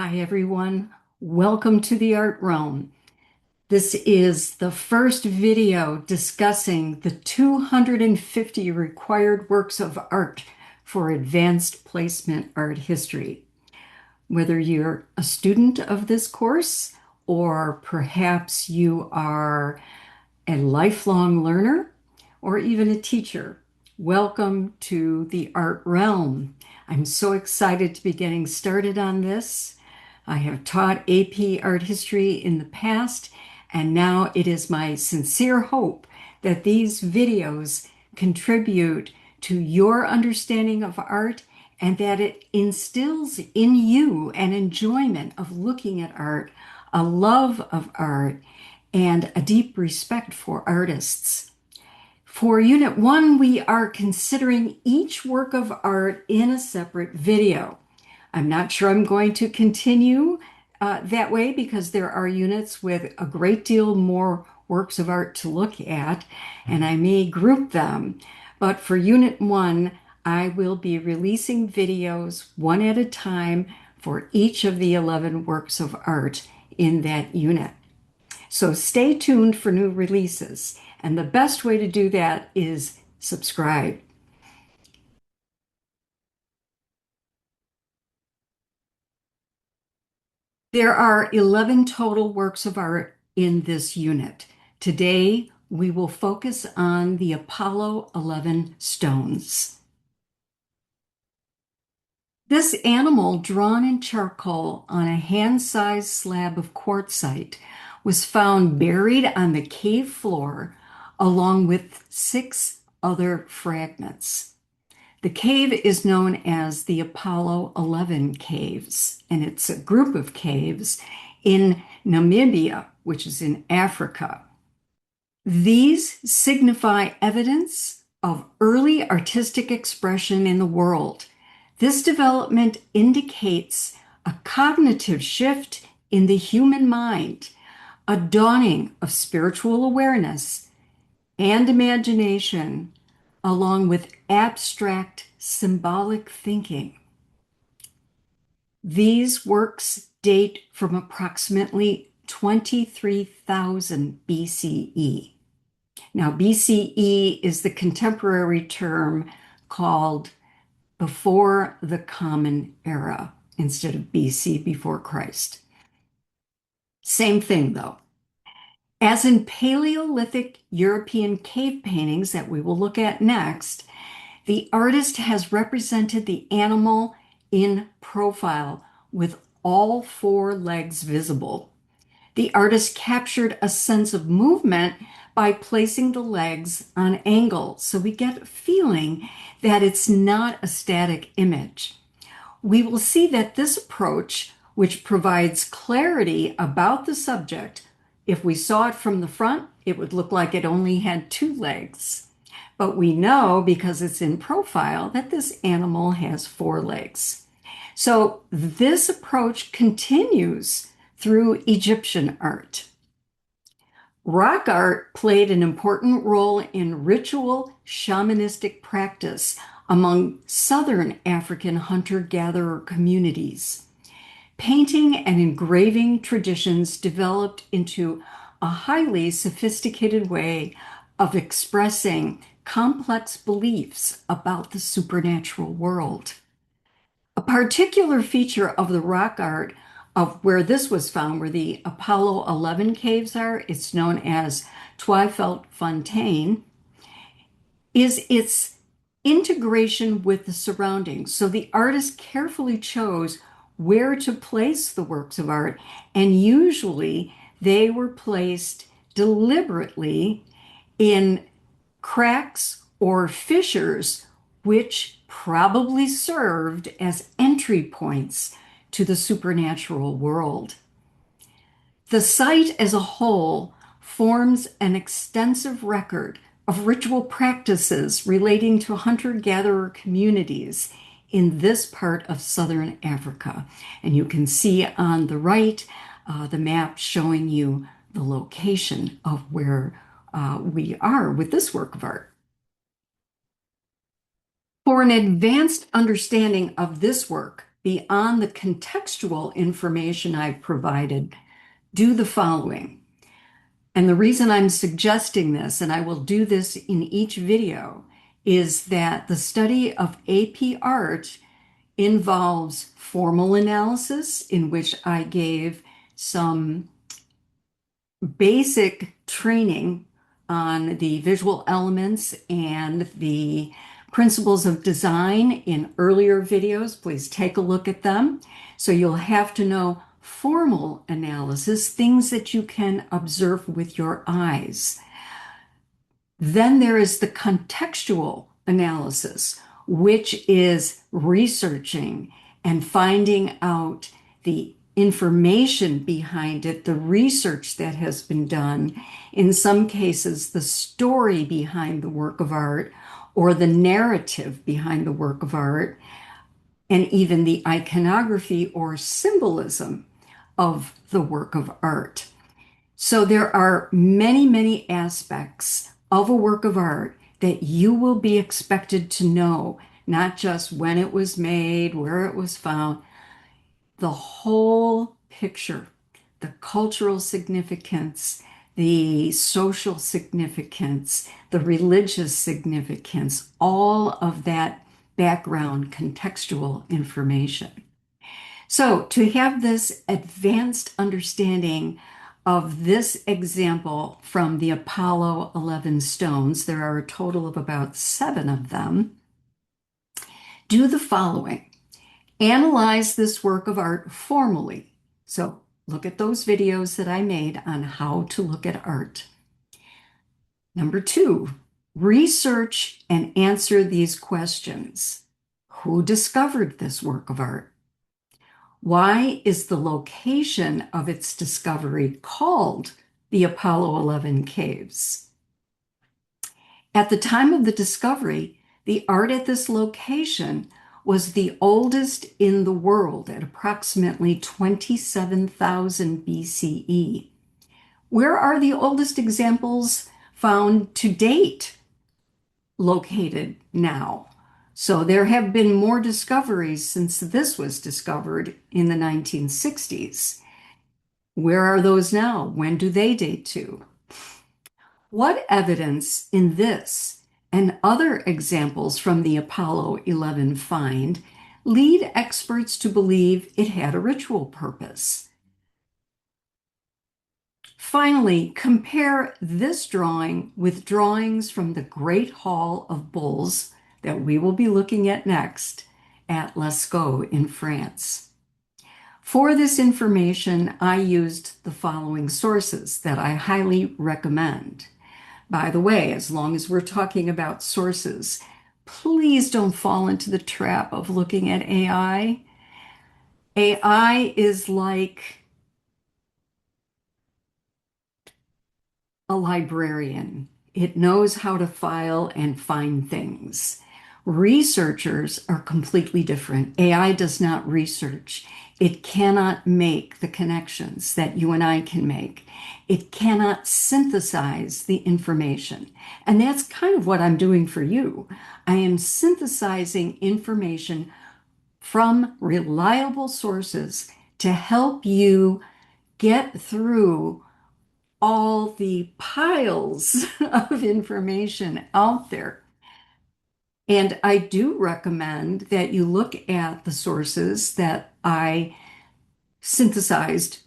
Hi, everyone. Welcome to the Art Realm. This is the first video discussing the 250 required works of art for advanced placement art history. Whether you're a student of this course or perhaps you are a lifelong learner or even a teacher, welcome to the Art Realm. I'm so excited to be getting started on this. I have taught AP Art History in the past, and now it is my sincere hope that these videos contribute to your understanding of art and that it instills in you an enjoyment of looking at art, a love of art, and a deep respect for artists. For Unit 1, we are considering each work of art in a separate video. I'm not sure I'm going to continue that way because there are units with a great deal more works of art to look at, and I may group them. But for Unit 1, I will be releasing videos one at a time for each of the 11 works of art in that unit. So stay tuned for new releases. And the best way to do that is subscribe. There are 11 total works of art in this unit. Today, we will focus on the Apollo 11 stones. This animal, drawn in charcoal on a hand-sized slab of quartzite, was found buried on the cave floor along with 6 other fragments. The cave is known as the Apollo 11 Caves, and it's a group of caves in Namibia, which is in Africa. These signify evidence of early artistic expression in the world. This development indicates a cognitive shift in the human mind, a dawning of spiritual awareness and imagination, along with abstract symbolic thinking. These works date from approximately 23,000 BCE. Now, BCE is the contemporary term called before the Common Era instead of BC, before Christ. Same thing, though. As in Paleolithic European cave paintings that we will look at next, the artist has represented the animal in profile with all 4 legs visible. The artist captured a sense of movement by placing the legs on angle, so we get a feeling that it's not a static image. We will see that this approach, which provides clarity about the subject, if we saw it from the front, it would look like it only had 2 legs. But we know, because it's in profile, that this animal has 4 legs. So this approach continues through Egyptian art. Rock art played an important role in ritual shamanistic practice among southern African hunter-gatherer communities. Painting and engraving traditions developed into a highly sophisticated way of expressing complex beliefs about the supernatural world. A particular feature of the rock art of where this was found, where the Apollo 11 caves are, it's known as Tweefeldfontein, is its integration with the surroundings. So the artist carefully chose where to place the works of art, and usually they were placed deliberately in cracks or fissures, which probably served as entry points to the supernatural world. The site as a whole forms an extensive record of ritual practices relating to hunter-gatherer communities in this part of southern Africa. And you can see on the right the map showing you the location of where we are with this work of art. For an advanced understanding of this work, beyond the contextual information I've provided, do the following. And the reason I'm suggesting this, and I will do this in each video, is that the study of AP art involves formal analysis, in which I gave some basic training on the visual elements and the principles of design in earlier videos. Please take a look at them. So you'll have to know formal analysis, things that you can observe with your eyes. Then there is the contextual analysis, which is researching and finding out the information behind it, the research that has been done, in some cases, the story behind the work of art, or the narrative behind the work of art, and even the iconography or symbolism of the work of art. So there are many, many aspects of a work of art that you will be expected to know, not just when it was made, where it was found, the whole picture, the cultural significance, the social significance, the religious significance, all of that background contextual information. So to have this advanced understanding of this example from the Apollo 11 stones, there are a total of about 7 of them, do the following. Analyze this work of art formally. So look at those videos that I made on how to look at art. Number 2, research and answer these questions. Who discovered this work of art? Why is the location of its discovery called the Apollo 11 caves? At the time of the discovery, the art at this location was the oldest in the world at approximately 27,000 BCE. Where are the oldest examples found to date located now? So there have been more discoveries since this was discovered in the 1960s. Where are those now? When do they date to? What evidence in this and other examples from the Apollo 11 find lead experts to believe it had a ritual purpose? Finally, compare this drawing with drawings from the Great Hall of Bulls that we will be looking at next at Lascaux in France. For this information, I used the following sources that I highly recommend. By the way, as long as we're talking about sources, please don't fall into the trap of looking at AI. AI is like a librarian. It knows how to file and find things. Researchers are completely different. AI does not research. It cannot make the connections that you and I can make. It cannot synthesize the information. And that's kind of what I'm doing for you. I am synthesizing information from reliable sources to help you get through all the piles of information out there. And I do recommend that you look at the sources that I synthesized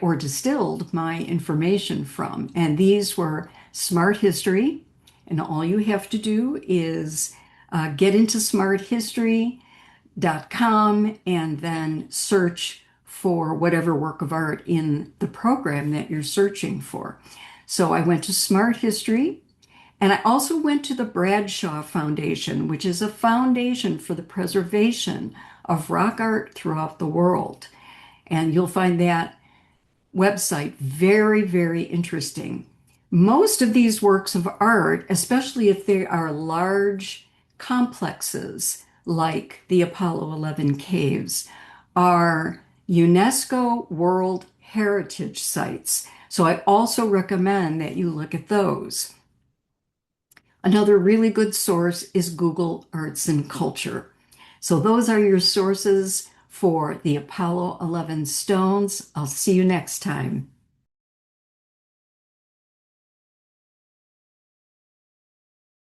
or distilled my information from. And these were Smart History. And all you have to do is get into smarthistory.com and then search for whatever work of art in the program that you're searching for. So I went to Smart History, and I also went to the Bradshaw Foundation, which is a foundation for the preservation of rock art throughout the world. And you'll find that website very, very interesting. Most of these works of art, especially if they are large complexes like the Apollo 11 caves, are UNESCO World Heritage Sites. So I also recommend that you look at those. Another really good source is Google Arts and Culture. So those are your sources for the Apollo 11 stones. I'll see you next time.